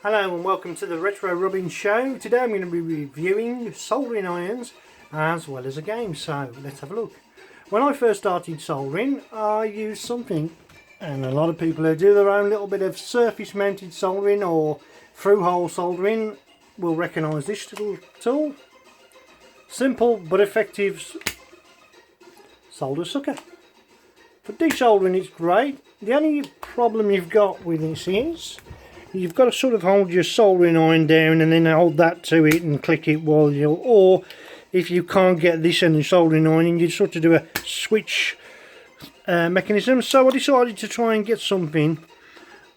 Hello and welcome to the Retro Robbins show. Today I'm going to be reviewing soldering irons as well as a game, so let's have a look. When I first started soldering, I used something, and a lot of people who do their own little bit of surface mounted soldering or through hole soldering will recognise this little tool. Simple but effective solder sucker. For desoldering it's great. The only problem you've got with this is you've got to sort of hold your soldering iron down and then hold that to it and click it while you're, or if you can't get this and the soldering iron, you sort of do a switch mechanism. So I decided to try and get something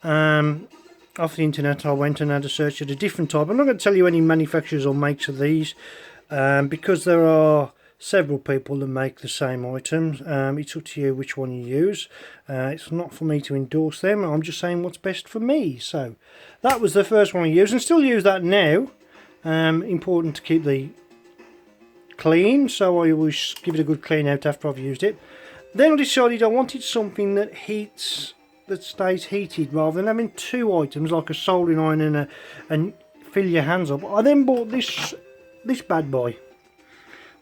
off the internet. I went and had a search at a different type. I'm not going to tell you any manufacturers or makes of these because there are several people that make the same items. It's up to you which one you use. It's not for me to endorse them. I'm just saying what's best for me. So that was the first one I used and still use that now. Important to keep the clean, so I always give it a good clean out after I've used it. Then I decided I wanted something that heats, that stays heated, rather than having two items like a soldering iron and fill your hands up. I then bought this bad boy.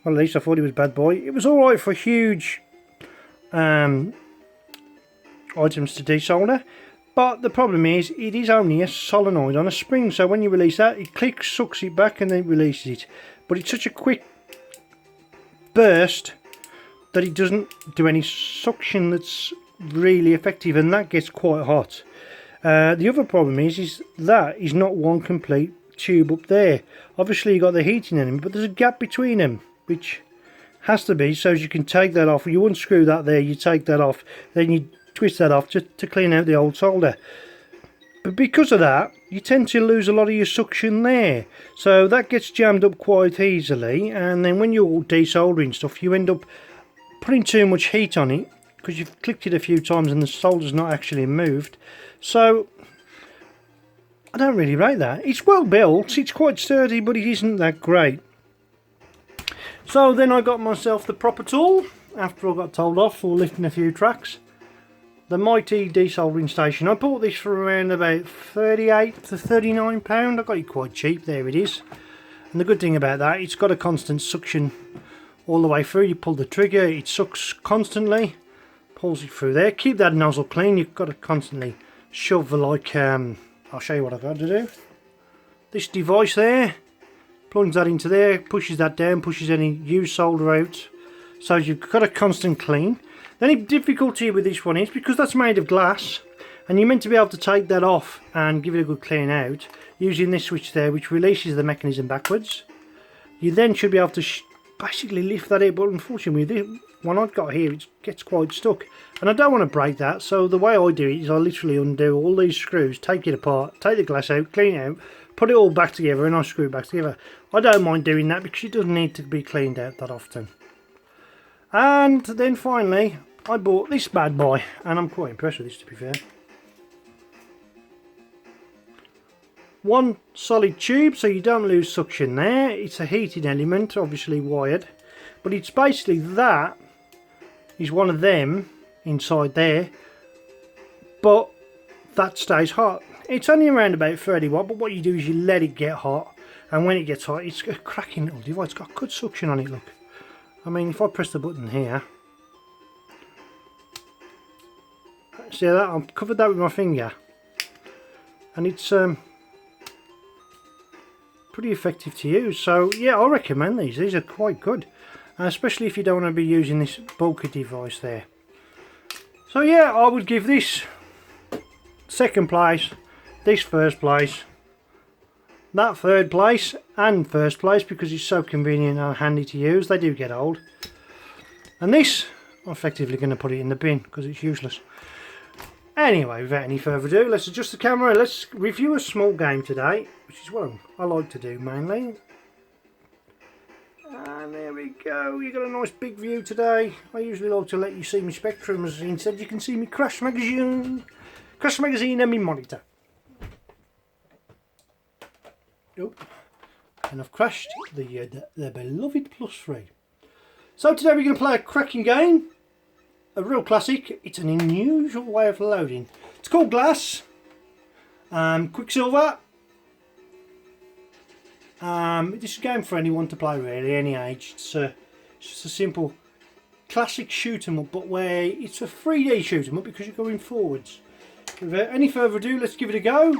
Well, at least I thought it was bad boy. It was alright for huge items to desolder, but the problem is it is only a solenoid on a spring, so when you release that it clicks, sucks it back and then releases it. But it's such a quick burst that it doesn't do any suction that's really effective, and that gets quite hot. The other problem is that is not one complete tube up there. Obviously you got the heating in it, but there's a gap between them, which has to be so as you can take that off. You unscrew that there, you take that off, then you twist that off to clean out the old solder. But because of that, you tend to lose a lot of your suction there, so that gets jammed up quite easily, and then when you're desoldering stuff you end up putting too much heat on it because you've clicked it a few times and the solder's not actually moved. So I don't really rate that. It's well built, it's quite sturdy, but it isn't that great. So then I got myself the proper tool after I got told off for lifting a few tracks. The mighty desoldering station. I bought this for around about £38 to £39. I got it quite cheap, there it is. And the good thing about that, it's got a constant suction all the way through. You pull the trigger, it sucks constantly, pulls it through there. Keep that nozzle clean, you've got to constantly shove like, I'll show you what I've got to do. This device there, plunges that into there, pushes that down, pushes any used solder out, so you've got a constant clean. The only difficulty with this one is because that's made of glass and you're meant to be able to take that off and give it a good clean out using this switch there, which releases the mechanism backwards. You then should be able to basically lift that out, but unfortunately this one I've got here, it gets quite stuck and I don't want to break that, so the way I do it is I literally undo all these screws, take it apart, take the glass out, clean it out, put it all back together and I screw it back together. I don't mind doing that because it doesn't need to be cleaned out that often. And then finally I bought this bad boy and I'm quite impressed with this, to be fair. One solid tube so you don't lose suction there. It's a heating element, obviously wired, but it's basically that is one of them inside there, but that stays hot. It's only around about 30 watt, but what you do is you let it get hot, and when it gets hot it's a cracking little device. It's got good suction on it, look. I mean, if I press the button here, see that? I've covered that with my finger and it's pretty effective to use. So yeah, I recommend these are quite good, especially if you don't want to be using this bulky device there. So yeah, I would give this second place, this first place, that third place and first place because it's so convenient and handy to use. They do get old, and this I'm effectively going to put it in the bin because it's useless. Anyway, without any further ado, let's adjust the camera. Let's review a small game today, which is what I like to do mainly. And there we go, you got a nice big view today. I usually like to let you see my spectrums, instead you can see me Crash Magazine and my monitor. Oh, and I've crashed the beloved Plus 3. So today we're going to play a cracking game. A real classic. It's an unusual way of loading. It's called Glass. Quicksilver. This is a game for anyone to play really, any age. It's just a simple classic shoot 'em up, but where it's a 3D shoot 'em up because you're going forwards. Without any further ado, let's give it a go.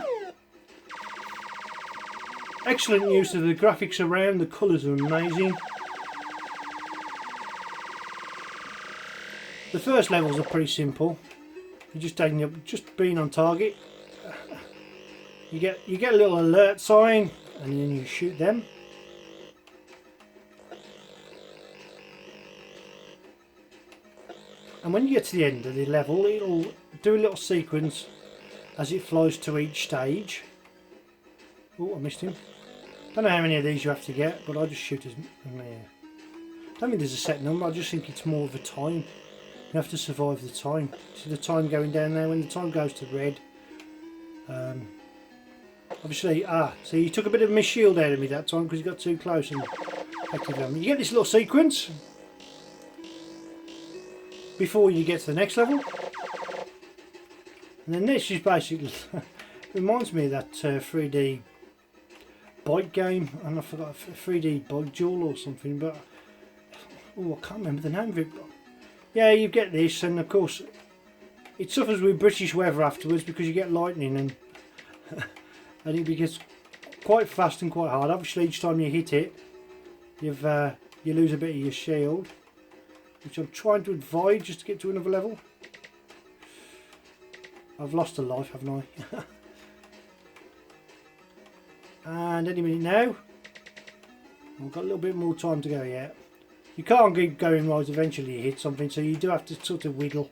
Excellent use of the graphics around, the colours are amazing. The first levels are pretty simple. You're just taking up, just being on target. You get a little alert sign, and then you shoot them. And when you get to the end of the level, it'll do a little sequence as it flies to each stage. Oh, I missed him. Don't know how many of these you have to get, but I just shoot as many. I don't think there's a set number. I just think it's more of a time. You have to survive the time. See the time going down there? When the time goes to red, obviously, so you took a bit of my shield out of me that time because you got too close and activated them. You get this little sequence before you get to the next level, and then this is basically reminds me of that 3D bike game, and I forgot, 3D bike duel or something, but oh, I can't remember the name of it. But yeah, you get this, and of course it suffers with British weather afterwards because you get lightning, and and it gets quite fast and quite hard. Obviously, each time you hit it, you lose a bit of your shield, which I'm trying to avoid just to get to another level. I've lost a life, haven't I? And any minute now. I've got a little bit more time to go yet. You can't keep going right, eventually you hit something, so you do have to sort of wiggle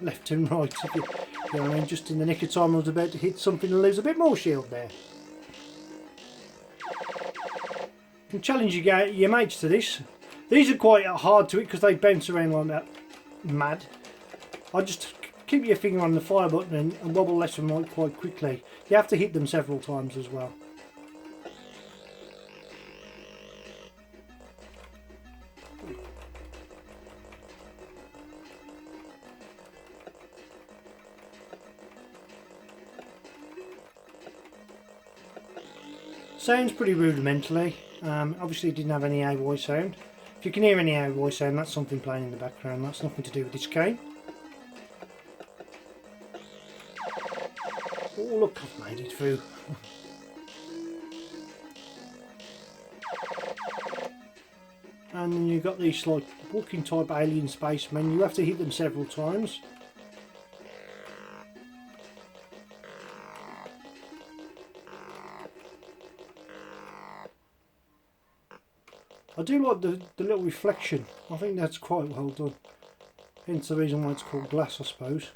left and right. You know what I mean? Just in the nick of time I was about to hit something and lose a bit more shield there. You can challenge your mates to this. These are quite hard to hit because they bounce around like that mad. I just keep your finger on the fire button and wobble left and right quite quickly. You have to hit them several times as well. Sounds pretty rudimentally. Obviously it didn't have any AY sound. If you can hear any AY sound, that's something playing in the background. That's nothing to do with this game. Oh look, I've made it through. And then you've got these like walking type alien spacemen. You have to hit them several times. I do like the little reflection. I think that's quite well done. Hence the reason why it's called glass, I suppose.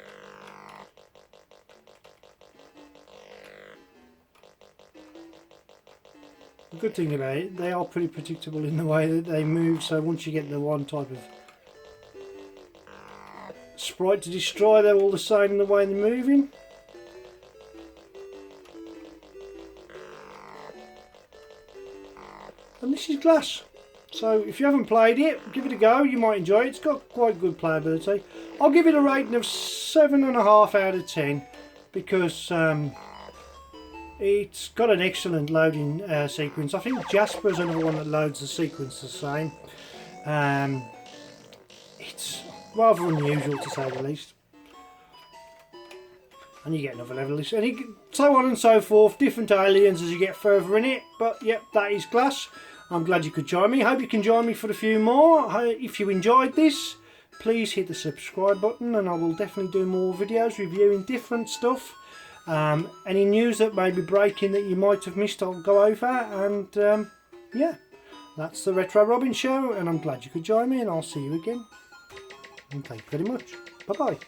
The good thing about it, they are pretty predictable in the way that they move, so once you get the one type of sprite to destroy, they're all the same in the way they're moving. And this is glass. So if you haven't played it, give it a go, you might enjoy it. It's got quite good playability. I'll give it a rating of 7.5 out of 10 because it's got an excellent loading sequence. I think Jasper's another one that loads the sequence the same. It's rather unusual to say the least. And you get another level, and so on and so forth, different aliens as you get further in it. But yep, that is glass. I'm glad you could join me. Hope you can join me for a few more. If you enjoyed this, please hit the subscribe button, and I will definitely do more videos reviewing different stuff. Any news that may be breaking that you might have missed, I'll go over. And yeah, that's the Retro Robin Show, and I'm glad you could join me, and I'll see you again. And thank you very much. Bye bye.